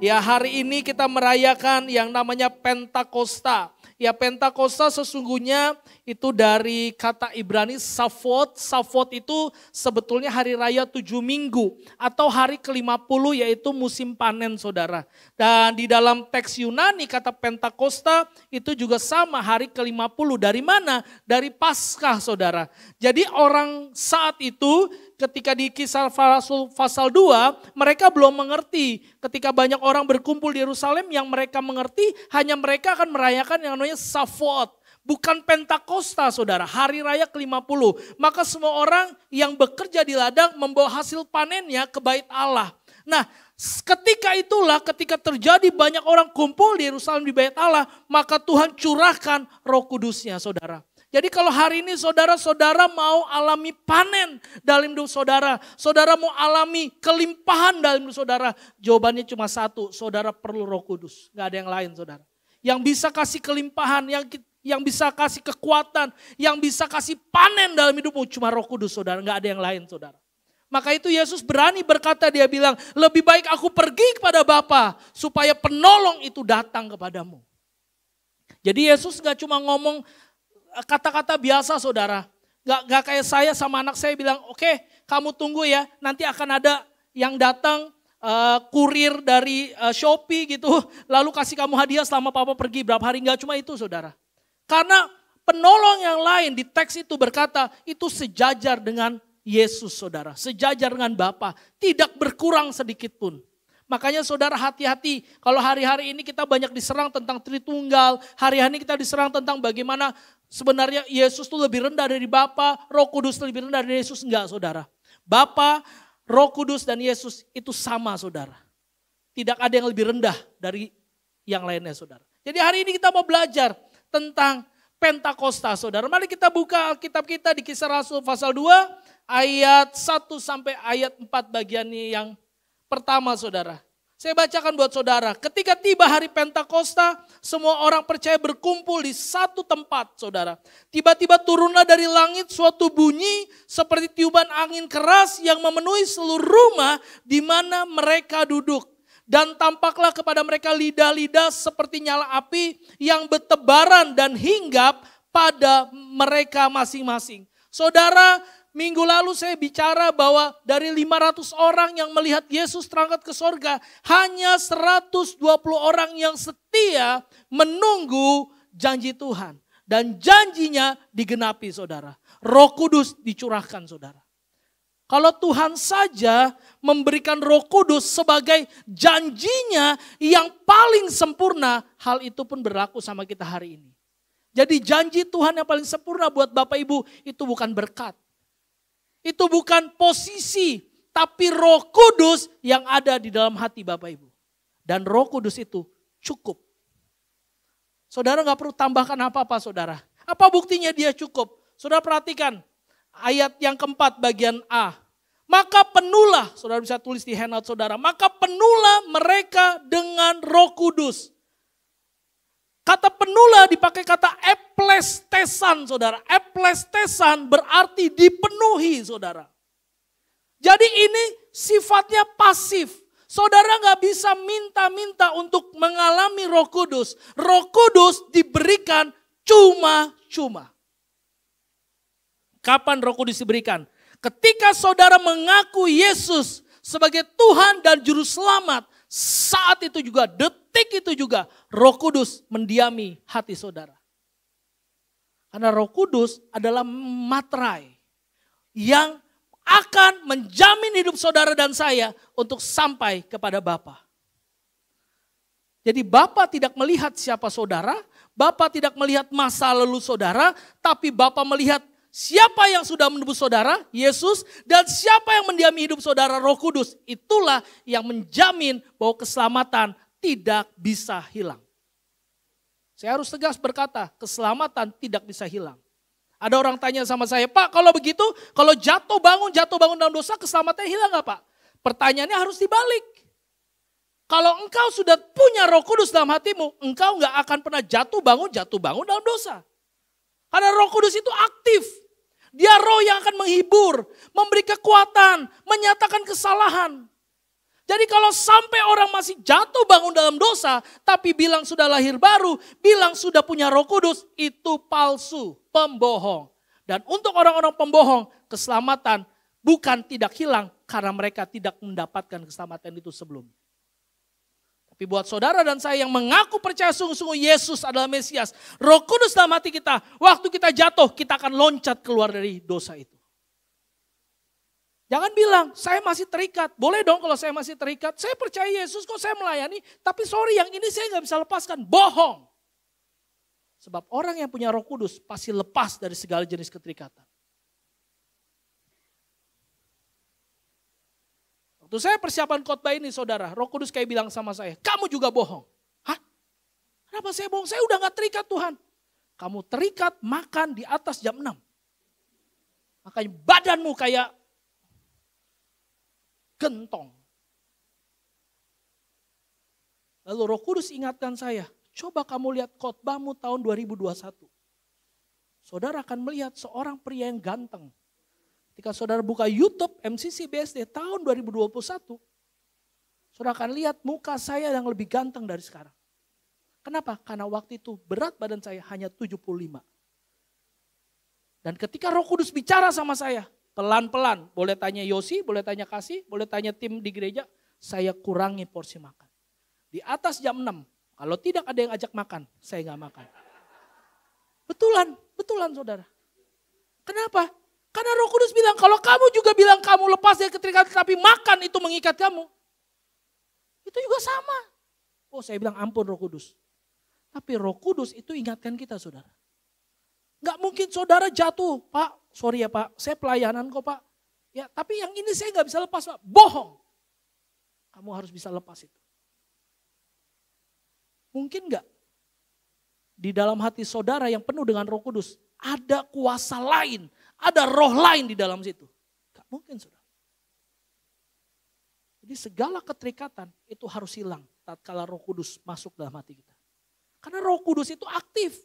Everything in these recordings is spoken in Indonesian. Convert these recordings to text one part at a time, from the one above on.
Ya, hari ini kita merayakan yang namanya Pentakosta. Ya, Pentakosta sesungguhnya itu dari kata Ibrani Shavuot. Shavuot itu sebetulnya hari raya 7 minggu atau hari ke-50 yaitu musim panen, saudara. Dan di dalam teks Yunani kata Pentakosta itu juga sama, hari ke-50. Dari mana? Dari Paskah, saudara. Jadi orang saat itu ketika di Kisah Rasul pasal 2, mereka belum mengerti. Ketika banyak orang berkumpul di Yerusalem, yang mereka mengerti hanya mereka akan merayakan yang namanya Shavuot. Bukan Pentakosta, saudara, hari raya ke-50. Maka semua orang yang bekerja di ladang membawa hasil panennya ke bait Allah. Nah, ketika itulah, ketika terjadi banyak orang kumpul di Yerusalem di bait Allah, maka Tuhan curahkan Roh Kudusnya, saudara. Jadi kalau hari ini saudara-saudara mau alami panen dalam hidup saudara, saudara mau alami kelimpahan dalam hidup saudara, jawabannya cuma satu, saudara perlu Roh Kudus, gak ada yang lain, saudara. Yang bisa kasih kelimpahan, yang bisa kasih kekuatan, yang bisa kasih panen dalam hidupmu cuma Roh Kudus, saudara, gak ada yang lain, saudara. Maka itu Yesus berani berkata, dia bilang, lebih baik aku pergi kepada Bapa supaya penolong itu datang kepadamu. Jadi Yesus gak cuma ngomong kata-kata biasa, saudara. Gak kayak saya sama anak saya bilang, oke, kamu tunggu ya, nanti akan ada yang datang kurir dari Shopee gitu, lalu kasih kamu hadiah selama papa pergi berapa hari. Gak cuma itu, saudara. Karena penolong yang lain di teks itu berkata, itu sejajar dengan Yesus, saudara. Sejajar dengan Bapa, tidak berkurang sedikit pun. Makanya saudara hati-hati, kalau hari-hari ini kita banyak diserang tentang Tritunggal, hari-hari ini kita diserang tentang bagaimana sebenarnya Yesus itu lebih rendah dari Bapa, Roh Kudus lebih rendah dari Yesus. Enggak, saudara. Bapa, Roh Kudus dan Yesus itu sama, saudara. Tidak ada yang lebih rendah dari yang lainnya, saudara. Jadi hari ini kita mau belajar tentang Pentakosta, saudara. Mari kita buka Alkitab kita di Kisah Rasul pasal 2 ayat 1 sampai ayat 4 bagiannya yang pertama, saudara. Saya bacakan buat saudara. Ketika tiba hari Pentakosta, semua orang percaya berkumpul di satu tempat, saudara. Tiba-tiba turunlah dari langit suatu bunyi seperti tiupan angin keras yang memenuhi seluruh rumah di mana mereka duduk. Dan tampaklah kepada mereka lidah-lidah seperti nyala api yang bertebaran dan hinggap pada mereka masing-masing. Saudara, minggu lalu saya bicara bahwa dari 500 orang yang melihat Yesus terangkat ke sorga, hanya 120 orang yang setia menunggu janji Tuhan. Dan janjinya digenapi, saudara. Roh Kudus dicurahkan, saudara. Kalau Tuhan saja memberikan Roh Kudus sebagai janjinya yang paling sempurna, hal itu pun berlaku sama kita hari ini. Jadi janji Tuhan yang paling sempurna buat Bapak Ibu itu bukan berkat. Itu bukan posisi, tapi Roh Kudus yang ada di dalam hati Bapak Ibu. Dan Roh Kudus itu cukup. Saudara gak perlu tambahkan apa-apa, saudara. Apa buktinya dia cukup? Saudara perhatikan ayat yang keempat bagian A. Maka penuhlah, saudara bisa tulis di handout saudara. Maka penuhlah mereka dengan Roh Kudus. Kata penuhlah dipakai kata eplestesan, saudara. Eplestesan berarti dipenuhi, saudara. Jadi ini sifatnya pasif. Saudara gak bisa minta-minta untuk mengalami Roh Kudus. Roh Kudus diberikan cuma-cuma. Kapan Roh Kudus diberikan? Ketika saudara mengaku Yesus sebagai Tuhan dan Juru Selamat, saat itu juga, detik itu juga, Roh Kudus mendiami hati saudara. Karena Roh Kudus adalah materai yang akan menjamin hidup saudara dan saya untuk sampai kepada Bapa. Jadi Bapa tidak melihat siapa saudara, Bapa tidak melihat masa lalu saudara, tapi Bapa melihat siapa yang sudah menebus saudara, Yesus, dan siapa yang mendiami hidup saudara, Roh Kudus. Itulah yang menjamin bahwa keselamatan tidak bisa hilang. Saya harus tegas berkata, keselamatan tidak bisa hilang. Ada orang tanya sama saya, Pak kalau begitu, kalau jatuh bangun dalam dosa, keselamatannya hilang gak Pak? Pertanyaannya harus dibalik. Kalau engkau sudah punya Roh Kudus dalam hatimu, engkau gak akan pernah jatuh bangun dalam dosa. Karena Roh Kudus itu aktif. Dia roh yang akan menghibur, memberi kekuatan, menyatakan kesalahan. Jadi kalau sampai orang masih jatuh bangun dalam dosa, tapi bilang sudah lahir baru, bilang sudah punya Roh Kudus, itu palsu, pembohong. Dan untuk orang-orang pembohong, keselamatan bukan tidak hilang karena mereka tidak mendapatkan keselamatan itu sebelumnya. Tapi buat saudara dan saya yang mengaku percaya sungguh-sungguh Yesus adalah Mesias, Roh Kudus dalam hati kita, waktu kita jatuh, kita akan loncat keluar dari dosa itu. Jangan bilang, saya masih terikat. Boleh dong kalau saya masih terikat. Saya percaya Yesus kok saya melayani. Tapi sorry yang ini saya gak bisa lepaskan. Bohong. Sebab orang yang punya Roh Kudus pasti lepas dari segala jenis keterikatan. Waktu saya persiapan khotbah ini saudara, Roh Kudus kayak bilang sama saya, kamu juga bohong. Hah? Kenapa saya bohong? Saya udah gak terikat Tuhan. Kamu terikat makan di atas jam 6. Makanya badanmu kayak gentong. Lalu Roh Kudus ingatkan saya, coba kamu lihat khotbahmu tahun 2021. Saudara akan melihat seorang pria yang ganteng. Ketika saudara buka YouTube MCC BSD tahun 2021, saudara akan lihat muka saya yang lebih ganteng dari sekarang. Kenapa? Karena waktu itu berat badan saya hanya 75. Dan ketika Roh Kudus bicara sama saya, pelan-pelan, boleh tanya Yosi, boleh tanya Kasih, boleh tanya tim di gereja, saya kurangi porsi makan. Di atas jam 6, kalau tidak ada yang ajak makan, saya gak makan. Betulan saudara. Kenapa? Karena Roh Kudus bilang, kalau kamu juga bilang kamu lepas dari keterikatan, tapi makan itu mengikat kamu. Itu juga sama. Oh saya bilang ampun Roh Kudus. Tapi Roh Kudus itu ingatkan kita saudara. Gak mungkin saudara jatuh, Pak, sorry ya Pak, saya pelayanan kok Pak. Ya, tapi yang ini saya gak bisa lepas Pak, bohong. Kamu harus bisa lepas itu. Mungkin gak di dalam hati saudara yang penuh dengan Roh Kudus, ada kuasa lain, ada roh lain di dalam situ. Gak mungkin saudara. Jadi segala keterikatan itu harus hilang tatkala Roh Kudus masuk dalam hati kita. Karena Roh Kudus itu aktif.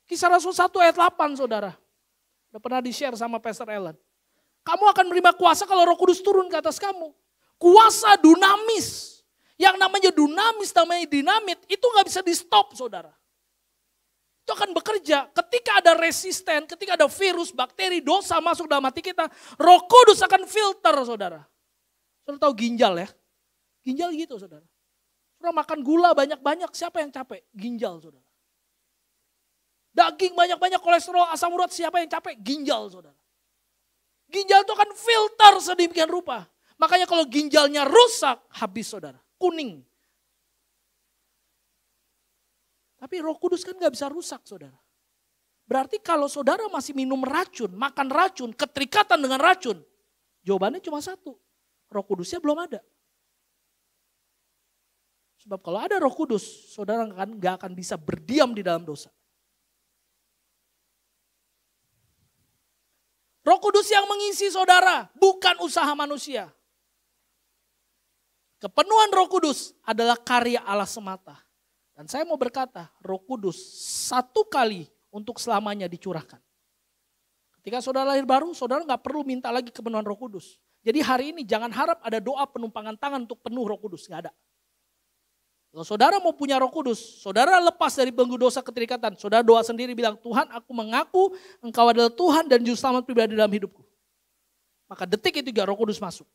Kisah Rasul 1 ayat 8 saudara. Udah pernah di-share sama Pastor Ellen. Kamu akan menerima kuasa kalau Roh Kudus turun ke atas kamu. Kuasa dunamis. Yang namanya dunamis, namanya dinamit, itu gak bisa di-stop saudara. Itu akan bekerja. Ketika ada resisten, ketika ada virus, bakteri, dosa masuk dalam hati kita, Roh Kudus akan filter saudara. Saudara tahu ginjal ya? Ginjal gitu saudara. Saudara makan gula banyak-banyak, siapa yang capek? Ginjal saudara. Daging banyak-banyak, kolesterol, asam urat, siapa yang capek? Ginjal saudara. Ginjal itu akan filter sedemikian rupa. Makanya kalau ginjalnya rusak, habis saudara. Kuning. Tapi Roh Kudus kan gak bisa rusak saudara. Berarti kalau saudara masih minum racun, makan racun, keterikatan dengan racun. Jawabannya cuma satu. Roh Kudusnya belum ada. Sebab kalau ada Roh Kudus, saudara gak akan bisa berdiam di dalam dosa. Roh Kudus yang mengisi saudara, bukan usaha manusia. Kepenuhan Roh Kudus adalah karya Allah semata. Dan saya mau berkata, Roh Kudus satu kali untuk selamanya dicurahkan. Ketika saudara lahir baru, saudara gak perlu minta lagi kepenuhan Roh Kudus. Jadi hari ini jangan harap ada doa penumpangan tangan untuk penuh Roh Kudus, gak ada. Kalau saudara mau punya Roh Kudus, saudara lepas dari belenggu dosa keterikatan, saudara doa sendiri bilang, Tuhan aku mengaku Engkau adalah Tuhan dan Juru Selamat pribadi dalam hidupku. Maka detik itu juga Roh Kudus masuk.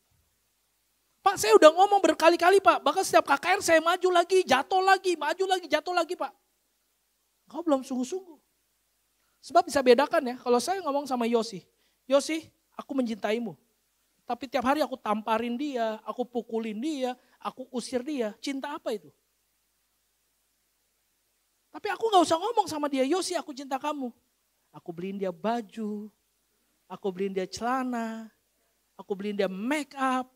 Pak saya udah ngomong berkali-kali Pak, bahkan setiap KKR saya maju lagi, jatuh lagi, maju lagi, jatuh lagi Pak. Kau belum sungguh-sungguh. Sebab bisa bedakan ya, kalau saya ngomong sama Yosi, Yosi aku mencintaimu. Tapi tiap hari aku tamparin dia, aku pukulin dia, aku usir dia, cinta apa itu? Tapi aku gak usah ngomong sama dia, Yosi aku cinta kamu. Aku beliin dia baju, aku beliin dia celana, aku beliin dia make up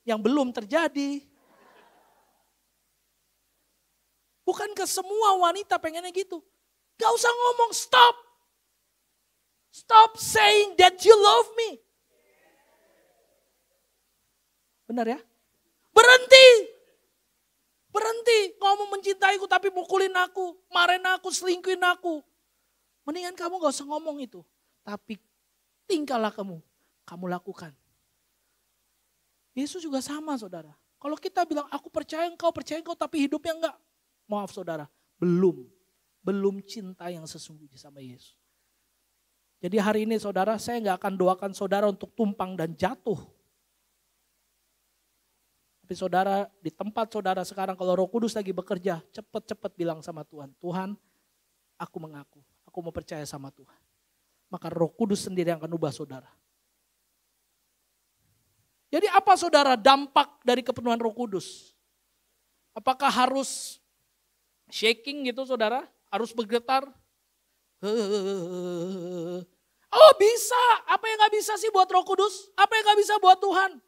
yang belum terjadi. Bukankah semua wanita pengennya gitu? Gak usah ngomong, stop. Stop saying that you love me. Benar ya? Berhenti. Berhenti, kamu mencintaiku tapi mukulin aku, marahin aku, selingkuhin aku. Mendingan kamu gak usah ngomong itu. Tapi tingkahlah kamu lakukan. Yesus juga sama saudara. Kalau kita bilang aku percaya engkau tapi hidupnya enggak. Maaf saudara, belum cinta yang sesungguhnya sama Yesus. Jadi hari ini saudara, saya enggak akan doakan saudara untuk tumpang dan jatuh. Tapi saudara, di tempat saudara sekarang kalau Roh Kudus lagi bekerja, cepat-cepat bilang sama Tuhan, Tuhan aku mengaku, aku mau percaya sama Tuhan. Maka Roh Kudus sendiri yang akan ubah saudara. Jadi apa saudara dampak dari kepenuhan Roh Kudus? Apakah harus shaking gitu saudara? Harus bergetar? Oh bisa, apa yang gak bisa sih buat Roh Kudus? Apa yang gak bisa buat Tuhan?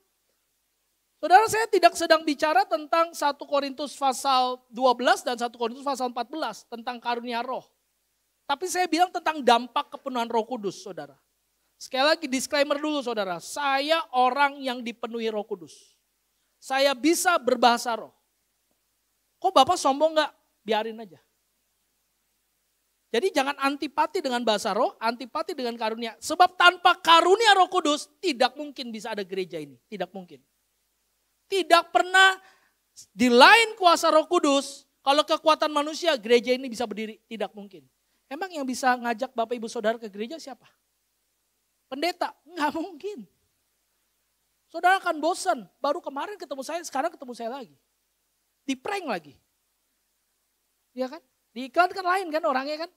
Saudara, saya tidak sedang bicara tentang 1 Korintus pasal 12 dan 1 Korintus pasal 14 tentang karunia roh. Tapi saya bilang tentang dampak kepenuhan Roh Kudus saudara. Sekali lagi disclaimer dulu saudara, saya orang yang dipenuhi Roh Kudus. Saya bisa berbahasa roh. Kok Bapak sombong gak? Biarin aja. Jadi jangan antipati dengan bahasa roh, antipati dengan karunia. Sebab tanpa karunia Roh Kudus tidak mungkin bisa ada gereja ini. Tidak mungkin. Tidak pernah di lain kuasa Roh Kudus, kalau kekuatan manusia gereja ini bisa berdiri. Tidak mungkin. Emang yang bisa ngajak Bapak Ibu Saudara ke gereja siapa? Pendeta, nggak mungkin. Saudara akan bosan, baru kemarin ketemu saya, sekarang ketemu saya lagi. Di prank lagi. Iya kan? Di iklan kan lain kan orangnya kan.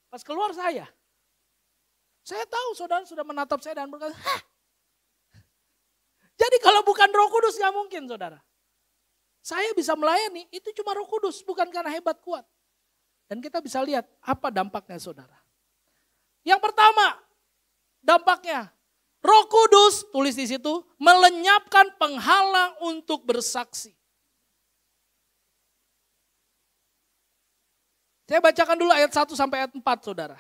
Pas keluar saya tahu saudara sudah menatap saya dan berkata, hah. Jadi kalau bukan Roh Kudus nggak mungkin saudara. Saya bisa melayani, itu cuma Roh Kudus, bukan karena hebat kuat. Dan kita bisa lihat apa dampaknya saudara. Yang pertama, dampaknya, Roh Kudus, tulis di situ, melenyapkan penghalang untuk bersaksi. Saya bacakan dulu ayat 1 sampai ayat 4 saudara.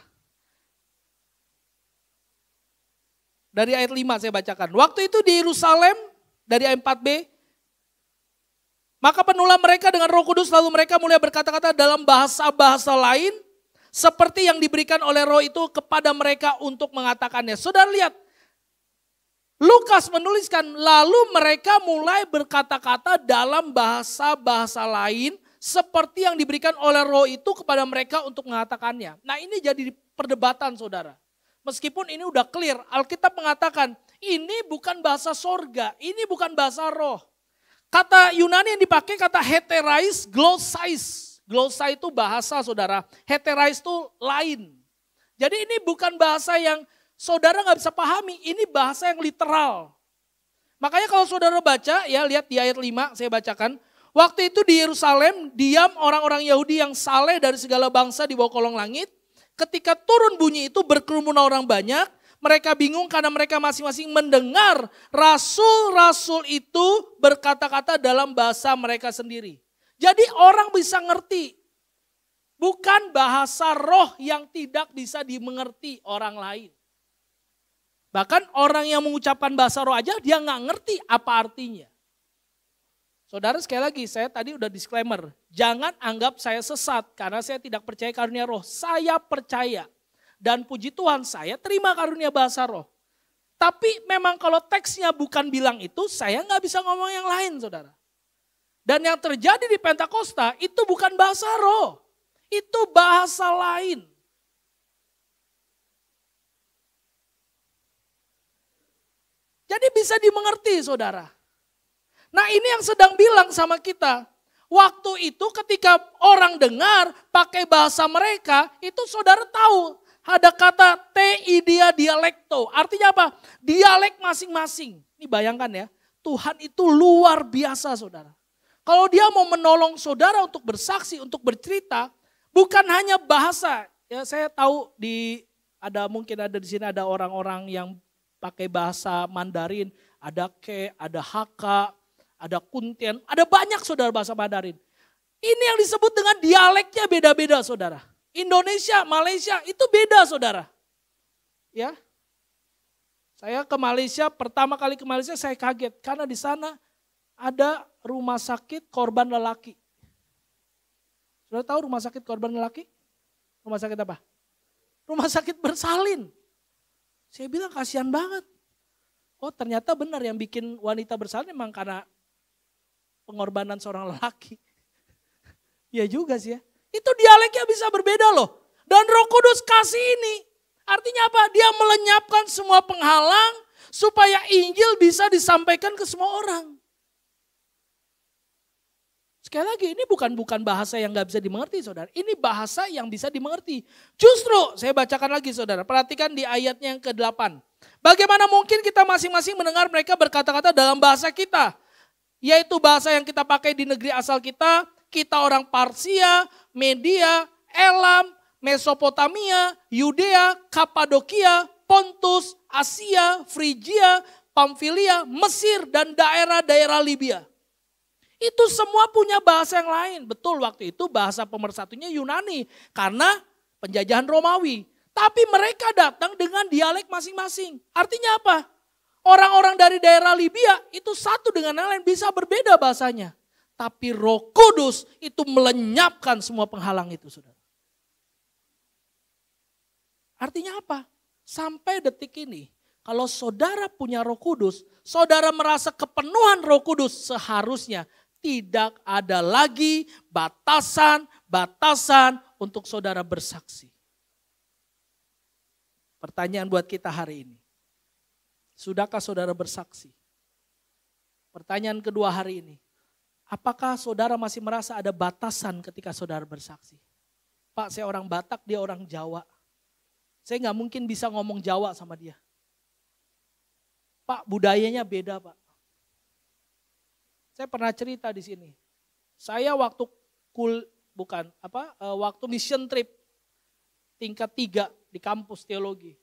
Dari ayat 5 saya bacakan. Waktu itu di Yerusalem, dari ayat 4b, maka penuhlah mereka dengan Roh Kudus, lalu mereka mulai berkata-kata dalam bahasa-bahasa lain, seperti yang diberikan oleh Roh itu kepada mereka untuk mengatakannya. Saudara lihat, Lukas menuliskan, lalu mereka mulai berkata-kata dalam bahasa-bahasa lain, seperti yang diberikan oleh Roh itu kepada mereka untuk mengatakannya. Nah ini jadi perdebatan saudara. Meskipun ini udah clear, Alkitab mengatakan ini bukan bahasa sorga, ini bukan bahasa roh. Kata Yunani yang dipakai kata heterais, glossais. Glossai itu bahasa saudara, heterais itu lain. Jadi ini bukan bahasa yang saudara gak bisa pahami, ini bahasa yang literal. Makanya kalau saudara baca, ya lihat di ayat 5 saya bacakan. Waktu itu di Yerusalem diam orang-orang Yahudi yang saleh dari segala bangsa di bawah kolong langit. Ketika turun bunyi itu berkerumunan orang banyak, mereka bingung karena mereka masing-masing mendengar rasul-rasul itu berkata-kata dalam bahasa mereka sendiri. Jadi orang bisa ngerti, bukan bahasa roh yang tidak bisa dimengerti orang lain. Bahkan orang yang mengucapkan bahasa roh aja dia nggak ngerti apa artinya. Saudara sekali lagi saya tadi udah disclaimer, jangan anggap saya sesat karena saya tidak percaya karunia roh. Saya percaya dan puji Tuhan saya terima karunia bahasa roh. Tapi memang kalau teksnya bukan bilang itu saya nggak bisa ngomong yang lain saudara. Dan yang terjadi di Pentakosta itu bukan bahasa roh, itu bahasa lain. Jadi bisa dimengerti saudara. Nah ini yang sedang bilang sama kita. Waktu itu ketika orang dengar pakai bahasa mereka, itu saudara tahu. Ada kata te-idia dialekto. Artinya apa? Dialek masing-masing. Ini bayangkan ya, Tuhan itu luar biasa saudara. Kalau dia mau menolong saudara untuk bersaksi, untuk bercerita, bukan hanya bahasa. Ya saya tahu mungkin ada di sini ada orang-orang yang pakai bahasa Mandarin. Ada ke, ada haka, ada kuntian, ada banyak saudara bahasa Mandarin. Ini yang disebut dengan dialeknya beda-beda saudara. Indonesia, Malaysia itu beda saudara. Ya, saya ke Malaysia, pertama kali ke Malaysia saya kaget. Karena di sana ada rumah sakit korban lelaki. Sudah tahu rumah sakit korban lelaki? Rumah sakit apa? Rumah sakit bersalin. Saya bilang kasihan banget. Oh ternyata benar yang bikin wanita bersalah memang karena pengorbanan seorang lelaki. Ya juga sih ya. Itu dialeknya bisa berbeda loh. Dan Roh Kudus kasih ini. Artinya apa? Dia melenyapkan semua penghalang supaya Injil bisa disampaikan ke semua orang. Sekali lagi ini bukan bahasa yang gak bisa dimengerti saudara. Ini bahasa yang bisa dimengerti. Justru saya bacakan lagi saudara. Perhatikan di ayatnya yang ke-8. Bagaimana mungkin kita masing-masing mendengar mereka berkata-kata dalam bahasa kita. Yaitu bahasa yang kita pakai di negeri asal kita. Kita orang Parsia, Media, Elam, Mesopotamia, Yudea, Kapadokia, Pontus, Asia, Frigia, Pamfilia, Mesir, dan daerah-daerah Libya. Itu semua punya bahasa yang lain. Betul waktu itu bahasa pemersatunya Yunani karena penjajahan Romawi. Tapi mereka datang dengan dialek masing-masing. Artinya apa? Orang-orang dari daerah Libya itu satu dengan yang lain bisa berbeda bahasanya. Tapi Roh Kudus itu melenyapkan semua penghalang itu, saudara. Artinya apa? Sampai detik ini, kalau saudara punya Roh Kudus, saudara merasa kepenuhan Roh Kudus, seharusnya tidak ada lagi batasan-batasan untuk saudara bersaksi. Pertanyaan buat kita hari ini. Sudahkah saudara bersaksi? Pertanyaan kedua hari ini. Apakah saudara masih merasa ada batasan ketika saudara bersaksi? Pak, saya orang Batak, dia orang Jawa. Saya nggak mungkin bisa ngomong Jawa sama dia. Pak, budayanya beda, Pak. Saya pernah cerita di sini. Saya waktu waktu mission trip tingkat 3 di kampus teologi.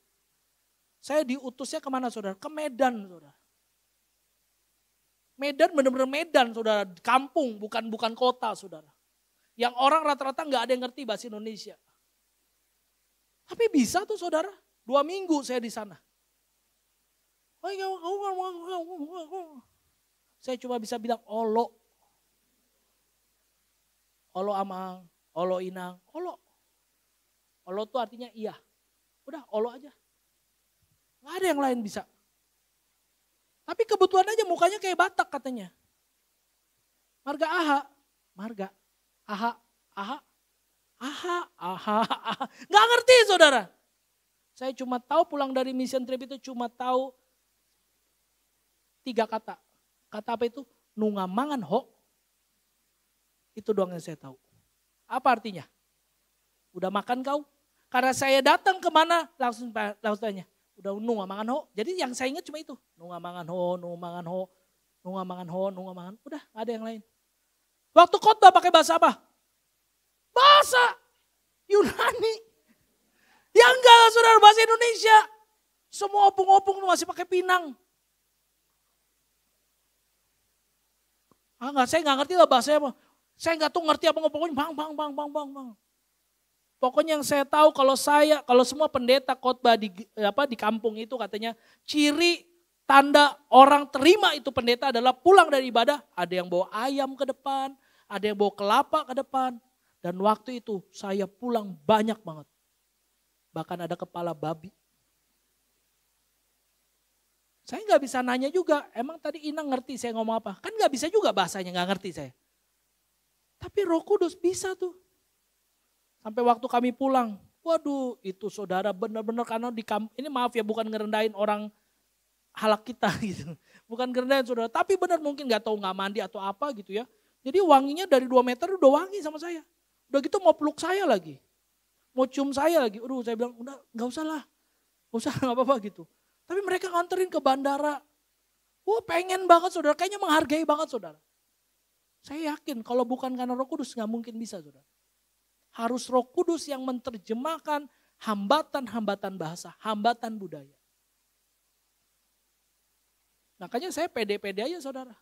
Saya diutusnya kemana saudara? Ke Medan saudara. Medan benar-benar Medan saudara, kampung bukan kota saudara. Yang orang rata-rata nggak ada yang ngerti bahasa Indonesia. Tapi bisa tuh saudara, 2 minggu saya di sana. Saya cuma bisa bilang olo. Olo amang, olo inang, olo. Olo itu artinya iya. Udah olo aja. Gak ada yang lain bisa. Tapi kebetulan aja mukanya kayak Batak katanya. Marga aha. Marga. Aha. Aha. Aha. Aha. Aha. Gak ngerti saudara. Saya cuma tahu pulang dari mission trip itu cuma tahu 3 kata. Kata apa itu? Nungamangan ho. Itu doang yang saya tahu. Apa artinya? Udah makan kau? Karena saya datang kemana langsung tanya. Udah nungamangan ho. Jadi yang saya ingat cuma itu. Nungamangan ho, nungamangan ho, nungamangan ho, nungamangan. Udah gak ada yang lain. Waktu khotbah pakai bahasa apa? Bahasa Yunani. Ya enggak lah saudara, bahasa Indonesia. Semua opung-opung masih pakai pinang. Saya nggak ngerti lah bahasanya apa. Saya nggak tuh ngerti apa pokoknya bang. Pokoknya yang saya tahu kalau semua pendeta khotbah di kampung itu katanya ciri tanda orang terima itu pendeta adalah pulang dari ibadah ada yang bawa ayam ke depan, ada yang bawa kelapa ke depan. Dan waktu itu saya pulang banyak banget. Bahkan ada kepala babi. Saya nggak bisa nanya juga, emang tadi Inang ngerti saya ngomong apa? Kan nggak bisa juga bahasanya, nggak ngerti saya. Tapi Roh Kudus bisa tuh. Sampai waktu kami pulang, waduh itu saudara benar-benar karena di kampung, ini maaf ya bukan ngerendahin orang halak kita gitu. Bukan ngerendahin saudara, tapi benar mungkin nggak tahu nggak mandi atau apa gitu ya. Jadi wanginya dari 2 meter udah wangi sama saya. Udah gitu mau peluk saya lagi. Mau cium saya lagi. Aduh saya bilang udah nggak usah lah. Nggak usah nggak apa-apa gitu. Tapi mereka nganterin ke bandara. Wah pengen banget saudara, kayaknya menghargai banget saudara. Saya yakin kalau bukan karena Roh Kudus nggak mungkin bisa saudara. Harus Roh Kudus yang menerjemahkan hambatan-hambatan bahasa, hambatan budaya. Makanya saya pede-pede aja saudara.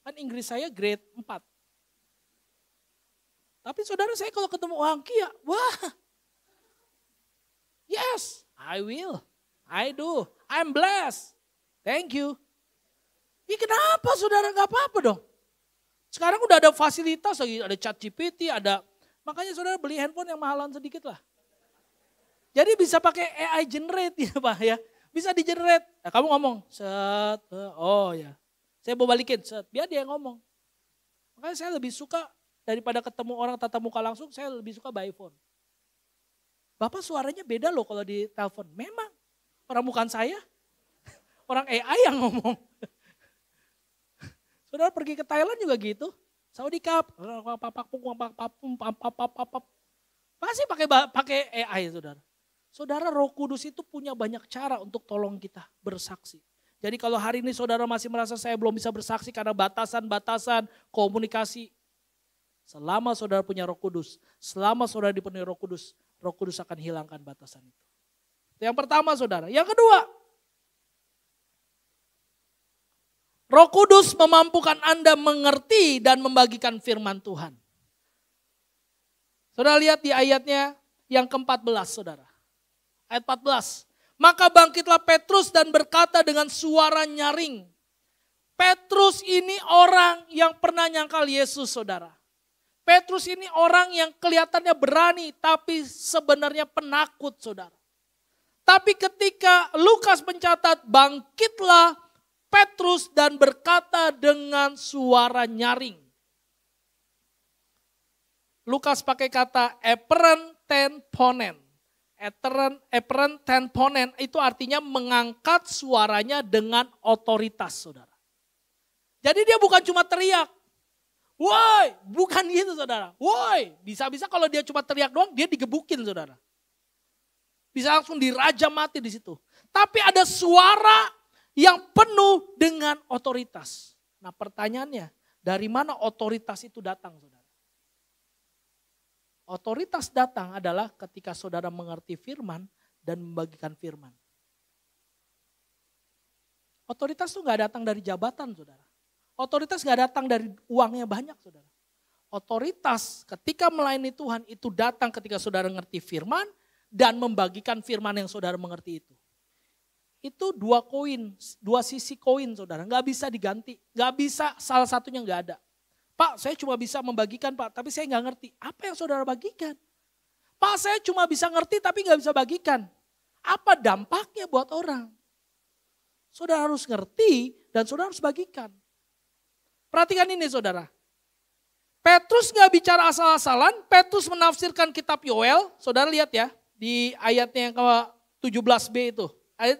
Kan Inggris saya grade 4. Tapi saudara saya kalau ketemu orang Kia, wah. Yes, I will. I do. I'm blessed. Thank you. Ya kenapa saudara gak apa-apa dong. Sekarang udah ada fasilitas lagi, ada ChatGPT, ada. Makanya saudara beli handphone yang mahalan sedikit lah. Jadi bisa pakai AI generate ya Pak ya. Bisa di-generate. Nah, kamu ngomong, set, oh ya. Saya mau balikin, set, biar dia yang ngomong. Makanya saya lebih suka daripada ketemu orang tatap muka langsung, saya lebih suka by phone. Bapak suaranya beda loh kalau di telepon. Memang, orang bukan saya, orang AI yang ngomong. Saudara pergi ke Thailand juga gitu. Saudi Cup, pasti pakai AI, saudara. Saudara, Roh Kudus itu punya banyak cara untuk tolong kita bersaksi. Jadi kalau hari ini saudara masih merasa saya belum bisa bersaksi karena batasan-batasan komunikasi. Selama saudara punya Roh Kudus, selama saudara dipenuhi Roh Kudus akan hilangkan batasan itu. Itu yang pertama, saudara. Yang kedua, Roh Kudus memampukan Anda mengerti dan membagikan firman Tuhan. Saudara lihat di ayatnya yang ke-14, saudara. Ayat 14. Maka bangkitlah Petrus dan berkata dengan suara nyaring. Petrus ini orang yang pernah nyangkal Yesus, saudara. Petrus ini orang yang kelihatannya berani tapi sebenarnya penakut, saudara. Tapi ketika Lukas mencatat bangkitlah Petrus dan berkata dengan suara nyaring. Lukas pakai kata eperen ten ponen. Eperen ten ponen itu artinya mengangkat suaranya dengan otoritas, saudara. Jadi dia bukan cuma teriak. Woi, bukan gitu, saudara. Woi, bisa-bisa kalau dia cuma teriak doang, dia digebukin, saudara. Bisa langsung dirajam mati di situ. Tapi ada suara yang penuh dengan otoritas. Nah, pertanyaannya, dari mana otoritas itu datang, saudara? Otoritas datang adalah ketika saudara mengerti firman dan membagikan firman. Otoritas itu gak datang dari jabatan, saudara. Otoritas gak datang dari uangnya banyak, saudara. Otoritas ketika melayani Tuhan itu datang ketika saudara mengerti firman dan membagikan firman yang saudara mengerti itu. Itu dua sisi koin, saudara. Gak bisa diganti, gak bisa salah satunya gak ada. Pak, saya cuma bisa membagikan, Pak, tapi saya nggak ngerti. Apa yang saudara bagikan? Pak, saya cuma bisa ngerti tapi nggak bisa bagikan. Apa dampaknya buat orang? Saudara harus ngerti dan saudara harus bagikan. Perhatikan ini, saudara. Petrus nggak bicara asal-asalan, Petrus menafsirkan kitab Yoel. Saudara lihat ya, di ayatnya yang ke-17b itu.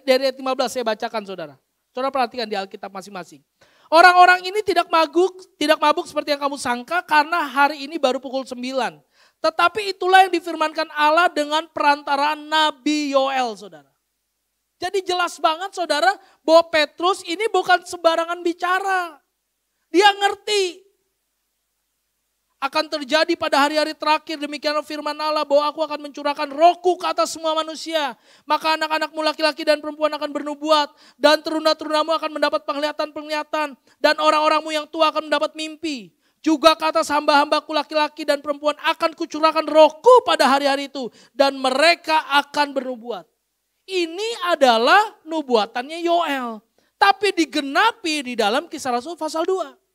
Dari ayat 15 saya bacakan, saudara. Saudara perhatikan di Alkitab masing-masing. Orang-orang ini tidak mabuk seperti yang kamu sangka karena hari ini baru pukul 9. Tetapi itulah yang difirmankan Allah dengan perantaraan Nabi Yoel, saudara. Jadi jelas banget, saudara, bahwa Petrus ini bukan sembarangan bicara. Dia ngerti akan terjadi pada hari-hari terakhir, demikianlah firman Allah bahwa aku akan mencurahkan rohku ke atas semua manusia. Maka anak-anakmu laki-laki dan perempuan akan bernubuat, dan teruna-terunamu akan mendapat penglihatan-penglihatan, dan orang-orangmu yang tua akan mendapat mimpi. Juga ke atas hamba-hambaku laki-laki dan perempuan akan kucurahkan rohku pada hari-hari itu, dan mereka akan bernubuat. Ini adalah nubuatannya Yoel, tapi digenapi di dalam Kisah Rasul pasal 2.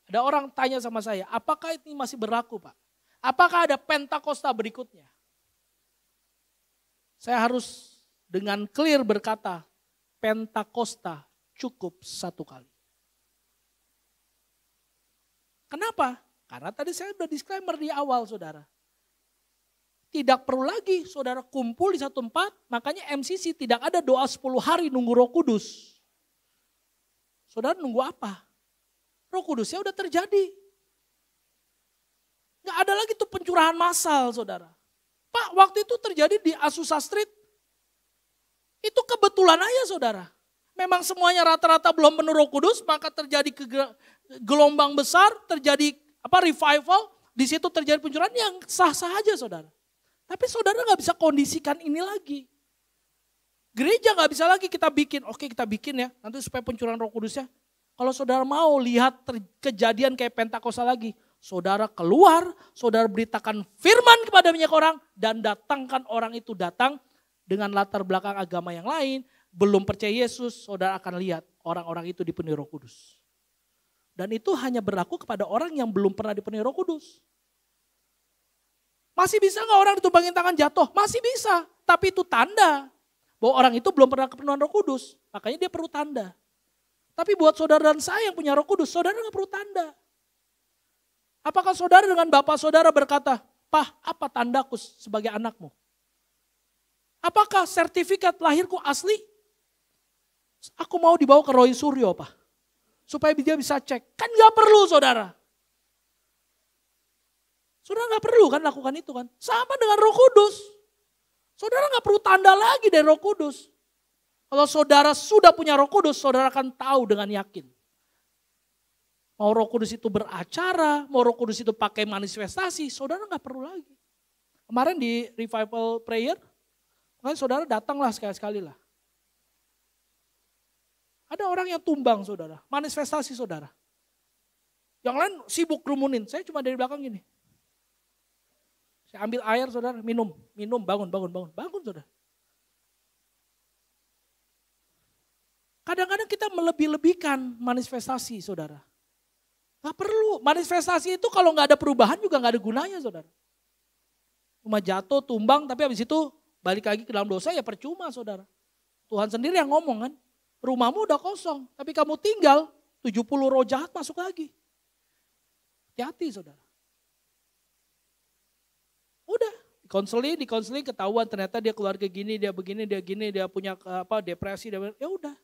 Ada orang tanya sama saya, apakah ini masih berlaku, Pak? Apakah ada Pentakosta berikutnya? Saya harus dengan clear berkata, Pentakosta cukup satu kali. Kenapa? Karena tadi saya sudah disclaimer di awal, saudara. Tidak perlu lagi saudara kumpul di satu tempat, makanya MCC tidak ada doa 10 hari nunggu Roh Kudus. Saudara nunggu apa? Roh Kudusnya udah terjadi. Gak ada lagi tuh pencurahan massal, saudara. Pak, waktu itu terjadi di Azusa Street. Itu kebetulan aja, saudara. Memang semuanya rata-rata belum penuh Roh Kudus, maka terjadi gelombang besar, terjadi revival. Di situ terjadi pencurahan yang sah-sah aja, saudara. Tapi saudara gak bisa kondisikan ini lagi. Gereja gak bisa lagi kita bikin, oke kita bikin ya, nanti supaya pencurahan Roh Kudusnya. Kalau saudara mau lihat kejadian kayak Pentakosta lagi, saudara keluar, saudara beritakan firman kepada banyak orang, dan datangkan orang itu datang dengan latar belakang agama yang lain, belum percaya Yesus, saudara akan lihat orang-orang itu dipenuhi Roh Kudus. Dan itu hanya berlaku kepada orang yang belum pernah dipenuhi Roh Kudus. Masih bisa gak orang ditumbangin tangan jatuh? Masih bisa, tapi itu tanda. Bahwa orang itu belum pernah kepenuhan Roh Kudus, makanya dia perlu tanda. Tapi buat saudara dan saya yang punya Roh Kudus, saudara nggak perlu tanda. Apakah saudara dengan bapak saudara berkata, "Pah, apa tandaku sebagai anakmu?" Apakah sertifikat lahirku asli? Aku mau dibawa ke Roy Suryo, Pak. Supaya dia bisa cek. Kan gak perlu, saudara. Saudara gak perlu kan lakukan itu kan. Sama dengan Roh Kudus. Saudara gak perlu tanda lagi dari Roh Kudus. Kalau saudara sudah punya Roh Kudus, saudara akan tahu dengan yakin. Mau Roh Kudus itu beracara, mau Roh Kudus itu pakai manifestasi, saudara gak perlu lagi. Kemarin di revival prayer, makanya saudara datanglah sekali-sekali lah. Ada orang yang tumbang saudara, manifestasi saudara. Yang lain sibuk kerumunin, saya cuma dari belakang gini. Saya ambil air saudara, minum, bangun saudara. Kadang-kadang kita melebih-lebihkan manifestasi saudara. Gak perlu, manifestasi itu kalau gak ada perubahan juga gak ada gunanya saudara. Cuma jatuh, tumbang, tapi habis itu balik lagi ke dalam dosa ya percuma saudara. Tuhan sendiri yang ngomong kan. Rumahmu udah kosong, tapi kamu tinggal 70 roh jahat masuk lagi. Hati-hati saudara. Udah, dikonseling ketahuan ternyata dia keluarga gini, dia begini, dia gini, dia punya depresi, ya udah.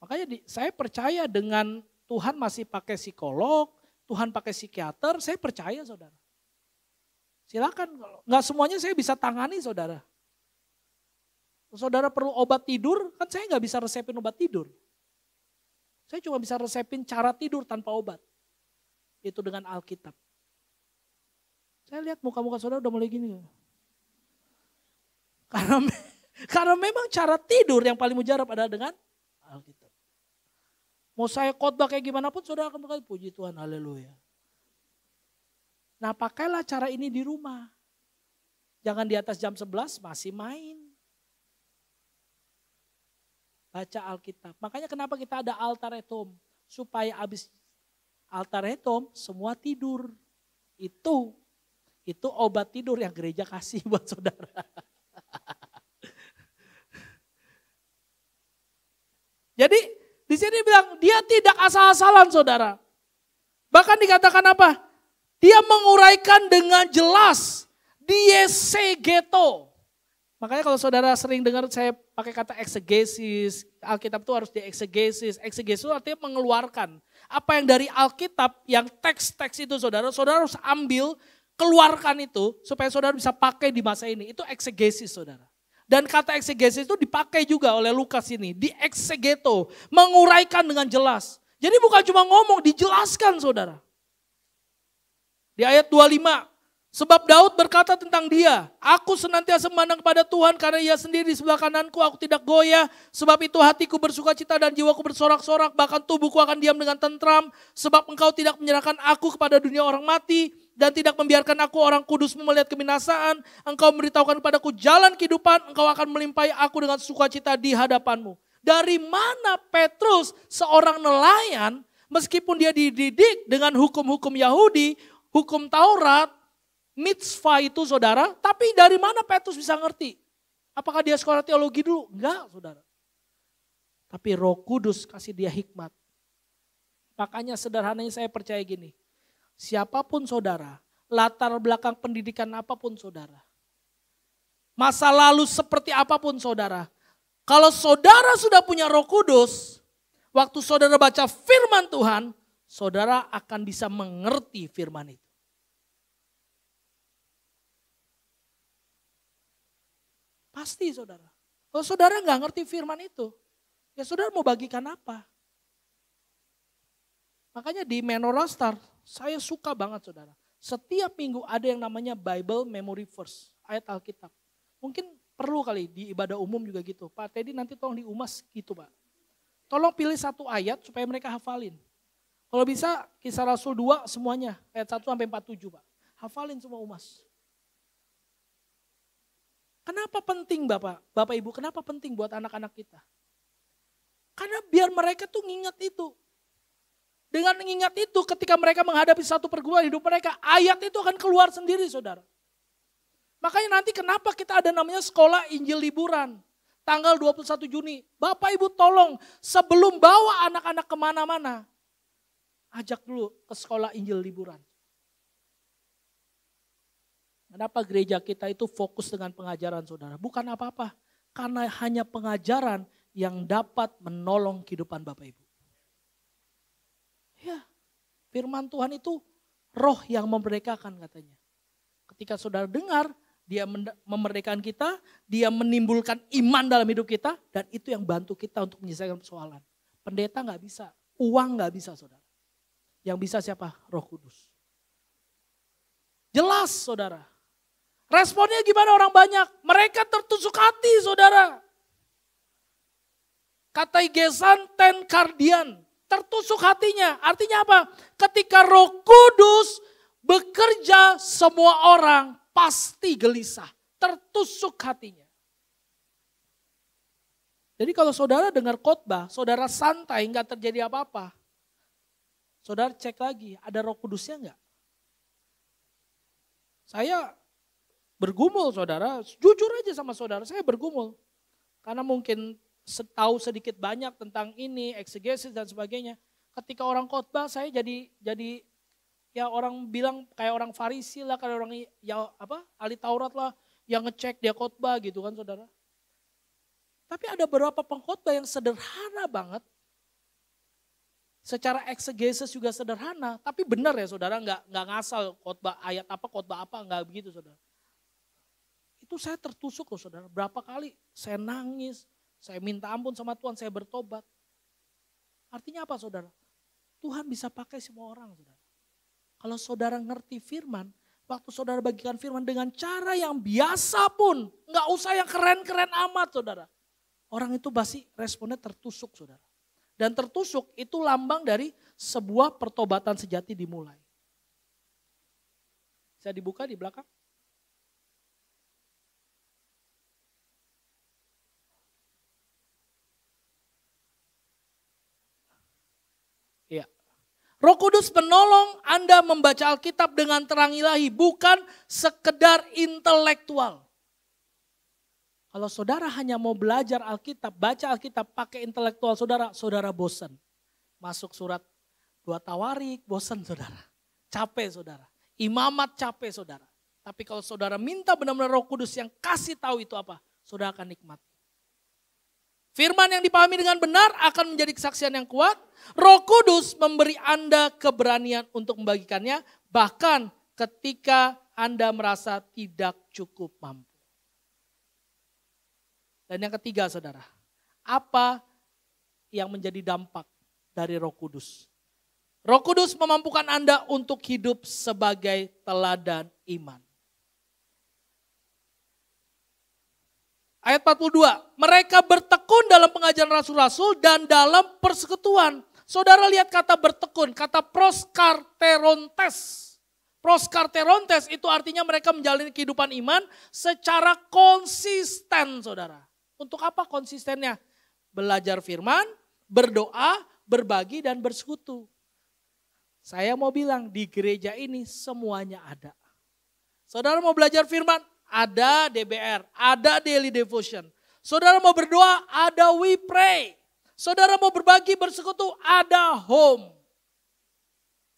Makanya saya percaya dengan Tuhan masih pakai psikolog, Tuhan pakai psikiater, saya percaya saudara. Silakan, nggak semuanya saya bisa tangani saudara. Saudara perlu obat tidur, kan saya nggak bisa resepin obat tidur. Saya cuma bisa resepin cara tidur tanpa obat. Itu dengan Alkitab. Saya lihat muka-muka saudara udah mulai gini. Karena memang cara tidur yang paling mujarab adalah dengan Alkitab. Mau saya khotbah kayak gimana pun saudara akan berkata, puji Tuhan, haleluya. Nah pakailah cara ini di rumah. Jangan di atas jam 11 masih main. Baca Alkitab. Makanya kenapa kita ada altar at home. Supaya habis altar at home semua tidur. Itu obat tidur yang gereja kasih buat saudara. Jadi di sini bilang dia tidak asal-asalan saudara. Bahkan dikatakan apa? Dia menguraikan dengan jelas. Diesegeto. Makanya kalau saudara sering dengar saya pakai kata eksegesis, Alkitab itu harus dieksegesis. Eksegesis itu artinya mengeluarkan. Apa yang dari Alkitab, yang teks-teks itu saudara harus ambil, keluarkan itu supaya saudara bisa pakai di masa ini. Itu eksegesis saudara. Dan kata eksegesis itu dipakai juga oleh Lukas ini. Dieksegeto, menguraikan dengan jelas. Jadi bukan cuma ngomong, dijelaskan saudara. Di ayat 25. Sebab Daud berkata tentang dia, aku senantiasa memandang kepada Tuhan karena ia sendiri di sebelah kananku, aku tidak goyah. Sebab itu hatiku bersukacita dan jiwaku bersorak-sorak, bahkan tubuhku akan diam dengan tentram. Sebab engkau tidak menyerahkan aku kepada dunia orang mati dan tidak membiarkan aku orang kudusmu melihat kebinasaan. Engkau memberitahukan kepadaku jalan kehidupan, engkau akan melimpahi aku dengan sukacita di hadapanmu. Dari mana Petrus seorang nelayan, meskipun dia dididik dengan hukum-hukum Yahudi, hukum Taurat, mitzvah itu saudara, tapi dari mana Petrus bisa ngerti? Apakah dia sekolah teologi dulu? Enggak saudara. Tapi Roh Kudus kasih dia hikmat. Makanya sederhananya saya percaya gini, siapapun saudara, latar belakang pendidikan apapun saudara, masa lalu seperti apapun saudara, kalau saudara sudah punya Roh Kudus, waktu saudara baca firman Tuhan, saudara akan bisa mengerti firman itu. Pasti saudara. Kalau saudara nggak ngerti firman itu, ya saudara mau bagikan apa? Makanya di Menorah Star, saya suka banget saudara. Setiap minggu ada yang namanya Bible Memory Verse, ayat Alkitab. Mungkin perlu kali di ibadah umum juga gitu. Pak Teddy nanti tolong diumas gitu Pak. Tolong pilih satu ayat supaya mereka hafalin. Kalau bisa Kisah Rasul 2 semuanya, ayat 1 sampai 47 Pak. Hafalin semua umas. Kenapa penting Bapak Ibu, kenapa penting buat anak-anak kita? Karena biar mereka tuh ngingat itu. Dengan mengingat itu ketika mereka menghadapi satu pergumulan hidup mereka, ayat itu akan keluar sendiri saudara. Makanya nanti kenapa kita ada namanya sekolah Injil liburan. Tanggal 21 Juni. Bapak Ibu tolong sebelum bawa anak-anak kemana-mana. Ajak dulu ke sekolah Injil liburan. Kenapa gereja kita itu fokus dengan pengajaran saudara? Bukan apa-apa. Karena hanya pengajaran yang dapat menolong kehidupan Bapak Ibu. Ya, firman Tuhan itu roh yang memerdekakan katanya. Ketika saudara dengar, dia memerdekakan kita, dia menimbulkan iman dalam hidup kita, dan itu yang bantu kita untuk menyelesaikan persoalan. Pendeta gak bisa, uang gak bisa saudara. Yang bisa siapa? Roh Kudus. Jelas saudara. Responnya gimana orang banyak? Mereka tertusuk hati saudara. Kata Gesan ten kardian, tertusuk hatinya. Artinya apa? Ketika Roh Kudus bekerja, semua orang pasti gelisah, tertusuk hatinya. Jadi kalau saudara dengar khotbah, saudara santai, nggak terjadi apa-apa. Saudara cek lagi, ada Roh Kudusnya nggak? Saya bergumul saudara, jujur aja sama saudara, saya bergumul. Karena mungkin tahu sedikit banyak tentang ini, eksegesis dan sebagainya. Ketika orang khotbah, saya jadi ya orang bilang kayak orang Farisi lah, kayak orang ahli Taurat lah, yang ngecek dia khotbah gitu kan saudara. Tapi ada beberapa pengkhotbah yang sederhana banget. Secara eksegesis juga sederhana, tapi benar ya saudara, nggak ngasal khotbah ayat apa, khotbah apa, nggak begitu saudara. Itu saya tertusuk loh saudara, berapa kali saya nangis, saya minta ampun sama Tuhan, saya bertobat. Artinya apa saudara? Tuhan bisa pakai semua orang saudara. Kalau saudara ngerti firman, waktu saudara bagikan firman dengan cara yang biasa pun, nggak usah yang keren-keren amat saudara. Orang itu pasti responnya tertusuk saudara. Dan tertusuk itu lambang dari sebuah pertobatan sejati dimulai. Bisa dibuka di belakang? Iya. Roh Kudus menolong Anda membaca Alkitab dengan terang ilahi, bukan sekedar intelektual. Kalau saudara hanya mau belajar Alkitab, baca Alkitab pakai intelektual saudara bosan. Masuk surat 2 Tawarik, bosan saudara. Capek saudara. Imamat capek saudara. Tapi kalau saudara minta benar-benar Roh Kudus yang kasih tahu itu apa, saudara akan nikmati. Firman yang dipahami dengan benar akan menjadi kesaksian yang kuat. Roh Kudus memberi Anda keberanian untuk membagikannya, bahkan ketika Anda merasa tidak cukup mampu. Dan yang ketiga saudara, apa yang menjadi dampak dari Roh Kudus? Roh Kudus memampukan Anda untuk hidup sebagai teladan iman. Ayat 42, mereka bertekun dalam pengajaran rasul-rasul dan dalam persekutuan. Saudara lihat kata bertekun, kata proskarterontes. Proskarterontes itu artinya mereka menjalani kehidupan iman secara konsisten saudara. Untuk apa konsistennya? Belajar firman, berdoa, berbagi dan bersekutu. Saya mau bilang di gereja ini semuanya ada. Saudara mau belajar firman? Ada DBR, ada daily devotion. Saudara mau berdoa, ada we pray. Saudara mau berbagi, bersekutu, ada home.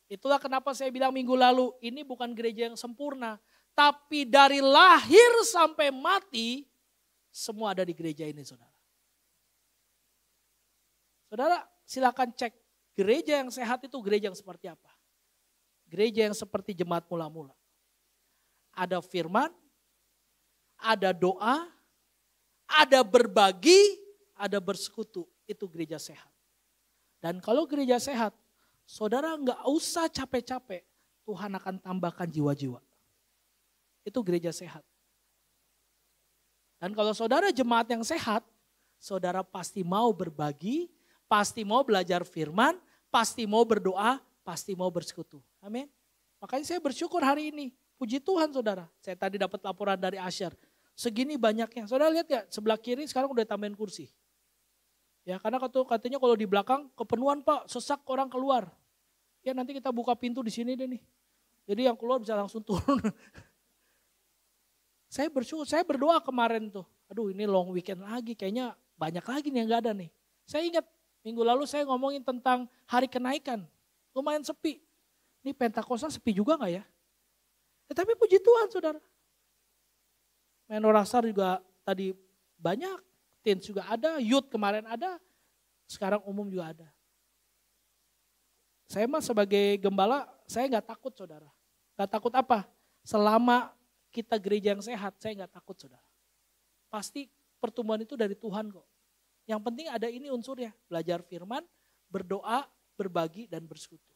Itulah kenapa saya bilang minggu lalu, ini bukan gereja yang sempurna. Tapi dari lahir sampai mati, semua ada di gereja ini saudara. Saudara silakan cek, gereja yang sehat itu gereja yang seperti apa? Gereja yang seperti jemaat mula-mula. Ada firman, ada doa, ada berbagi, ada bersekutu. Itu gereja sehat. Dan kalau gereja sehat, saudara nggak usah capek-capek. Tuhan akan tambahkan jiwa-jiwa. Itu gereja sehat. Dan kalau saudara jemaat yang sehat, saudara pasti mau berbagi, pasti mau belajar firman, pasti mau berdoa, pasti mau bersekutu. Amin. Makanya saya bersyukur hari ini. Puji Tuhan saudara. Saya tadi dapat laporan dari Asyar. Segini banyaknya. Saudara lihat ya, sebelah kiri sekarang udah tambahin kursi. Ya karena katanya kalau di belakang kepenuhan Pak, sesak orang keluar. Ya nanti kita buka pintu di sini deh nih. Jadi yang keluar bisa langsung turun. Saya bersyukur, saya berdoa kemarin tuh. Aduh ini long weekend lagi, kayaknya banyak lagi nih yang gak ada nih. Saya ingat minggu lalu saya ngomongin tentang hari kenaikan. Lumayan sepi. Ini Pentakosta sepi juga gak ya? Tetapi puji Tuhan saudara. Menorasar juga tadi banyak. Teens juga ada, youth kemarin ada. Sekarang umum juga ada. Saya mah sebagai gembala, saya gak takut saudara. Gak takut apa? Selama kita gereja yang sehat, saya gak takut saudara. Pasti pertumbuhan itu dari Tuhan kok. Yang penting ada ini unsurnya, belajar firman, berdoa, berbagi, dan bersekutu.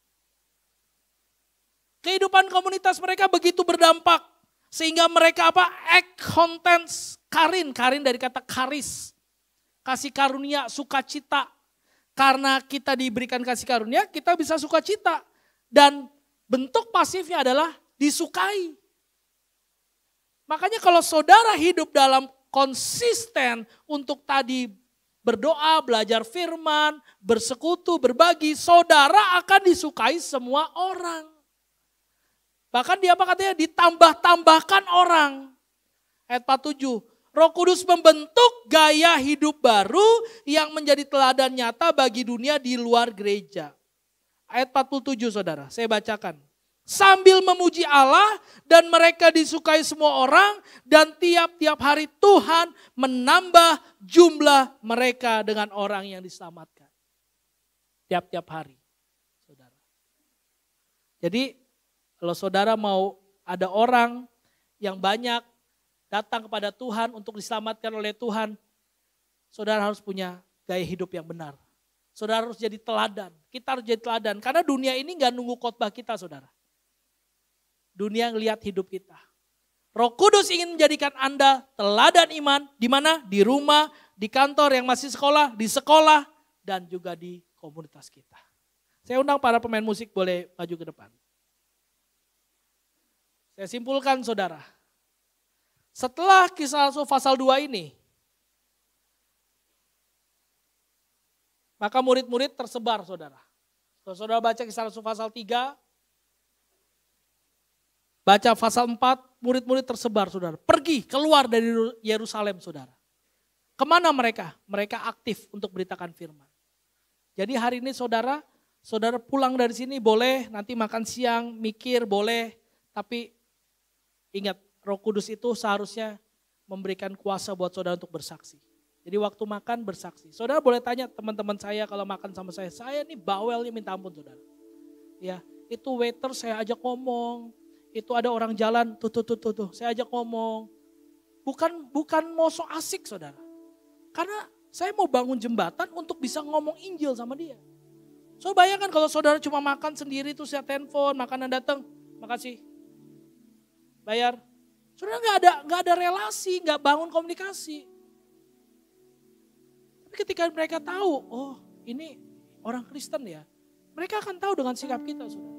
Kehidupan komunitas mereka begitu berdampak. Sehingga mereka act contents, karin dari kata karis. Kasih karunia, sukacita. Karena kita diberikan kasih karunia, kita bisa sukacita. Dan bentuk pasifnya adalah disukai. Makanya kalau saudara hidup dalam konsisten untuk tadi berdoa, belajar firman, bersekutu, berbagi, saudara akan disukai semua orang. Bahkan dia apa katanya? Ditambah-tambahkan orang. Ayat 47. Roh Kudus membentuk gaya hidup baru yang menjadi teladan nyata bagi dunia di luar gereja. Ayat 47 saudara, saya bacakan. Sambil memuji Allah dan mereka disukai semua orang dan tiap-tiap hari Tuhan menambah jumlah mereka dengan orang yang diselamatkan. Tiap-tiap hari saudara. Jadi kalau saudara mau ada orang yang banyak datang kepada Tuhan untuk diselamatkan oleh Tuhan, saudara harus punya gaya hidup yang benar. Saudara harus jadi teladan, kita harus jadi teladan. Karena dunia ini gak nunggu khotbah kita saudara. Dunia ngelihat hidup kita. Roh Kudus ingin menjadikan Anda teladan iman, di mana? Di rumah, di kantor yang masih sekolah, di sekolah, dan juga di komunitas kita. Saya undang para pemain musik boleh maju ke depan. Saya simpulkan saudara, setelah Kisah Rasul pasal 2 ini, maka murid-murid tersebar saudara. Kalau saudara baca Kisah Rasul pasal 3, baca pasal 4, murid-murid tersebar saudara. Pergi keluar dari Yerusalem saudara. Kemana mereka? Mereka aktif untuk beritakan firman. Jadi hari ini saudara pulang dari sini boleh, nanti makan siang, mikir boleh, tapi ingat, Roh Kudus itu seharusnya memberikan kuasa buat saudara untuk bersaksi. Jadi waktu makan bersaksi. Saudara boleh tanya teman-teman saya kalau makan sama saya ini bawelnya minta ampun saudara. Ya, itu waiter saya ajak ngomong, itu ada orang jalan, tuh, saya ajak ngomong. Bukan mau so asik saudara. Karena saya mau bangun jembatan untuk bisa ngomong Injil sama dia. So bayangkan kalau saudara cuma makan sendiri tuh saya telepon, makanan datang, makasih. Bayar. Saudara nggak ada relasi, nggak bangun komunikasi. Tapi ketika mereka tahu, oh ini orang Kristen ya, mereka akan tahu dengan sikap kita saudara.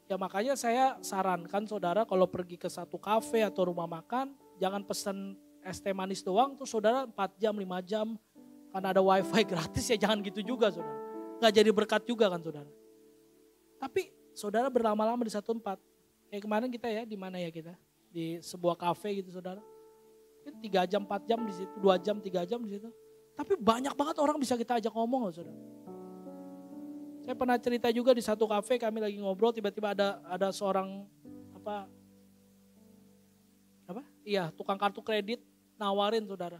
Ya makanya saya sarankan saudara kalau pergi ke satu kafe atau rumah makan, jangan pesan es teh manis doang tuh saudara 4 jam, 5 jam. Karena ada wifi gratis ya jangan gitu juga saudara. Nggak jadi berkat juga kan saudara. Tapi saudara berlama-lama di satu tempat. Kayak kemarin kita ya, di mana ya kita? Di sebuah kafe gitu saudara. 3 jam, 4 jam di situ, 2 jam, 3 jam di situ. Tapi banyak banget orang bisa kita ajak ngomong loh saudara. Saya pernah cerita juga di satu kafe kami lagi ngobrol, tiba-tiba ada seorang tukang kartu kredit nawarin saudara.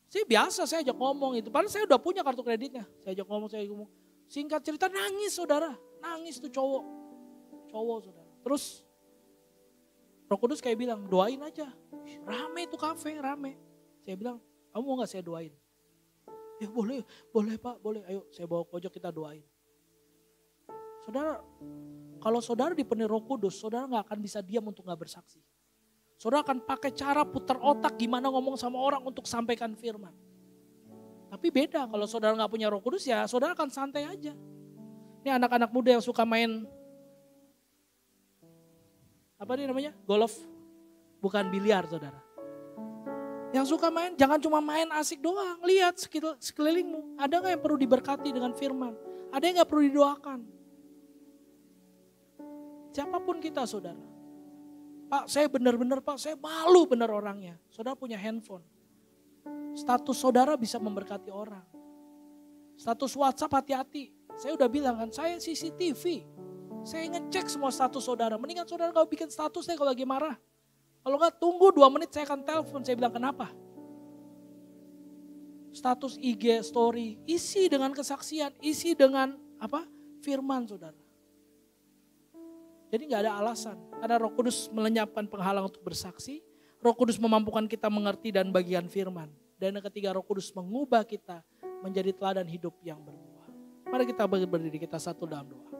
Saya ajak ngomong itu, padahal saya udah punya kartu kreditnya. Saya ajak ngomong. Singkat cerita nangis saudara, nangis tuh cowok saudara. Terus Roh Kudus kayak bilang, doain aja. Rame itu kafe, rame. Saya bilang, kamu mau gak saya doain? Ya boleh Pak, boleh. Ayo saya bawa pojok kita doain. Saudara, kalau saudara dipenuhi Roh Kudus, saudara gak akan bisa diam untuk gak bersaksi. Saudara akan pakai cara putar otak gimana ngomong sama orang untuk sampaikan firman. Tapi beda, kalau saudara gak punya Roh Kudus ya saudara akan santai aja. Ini anak-anak muda yang suka main golf, bukan biliar saudara. Yang suka main, jangan cuma main asik doang, lihat sekelilingmu. Ada gak yang perlu diberkati dengan firman? Ada yang gak perlu didoakan? Siapapun kita saudara. Pak saya benar-benar Pak, saya malu benar orangnya. Saudara punya handphone. Status saudara bisa memberkati orang. Status WhatsApp hati-hati. Saya udah bilang kan, saya CCTV. Saya ngecek semua status saudara. Mendingan saudara kalau bikin status deh kalau lagi marah. Kalau enggak tunggu 2 menit saya akan telepon. Saya bilang kenapa? Status IG story, isi dengan kesaksian, isi dengan firman saudara. Jadi gak ada alasan. Karena Roh Kudus melenyapkan penghalang untuk bersaksi. Roh Kudus memampukan kita mengerti dan bagian firman. Dan yang ketiga, Roh Kudus mengubah kita menjadi teladan hidup yang berbuah. Mari kita berdiri, kita satu dalam doa.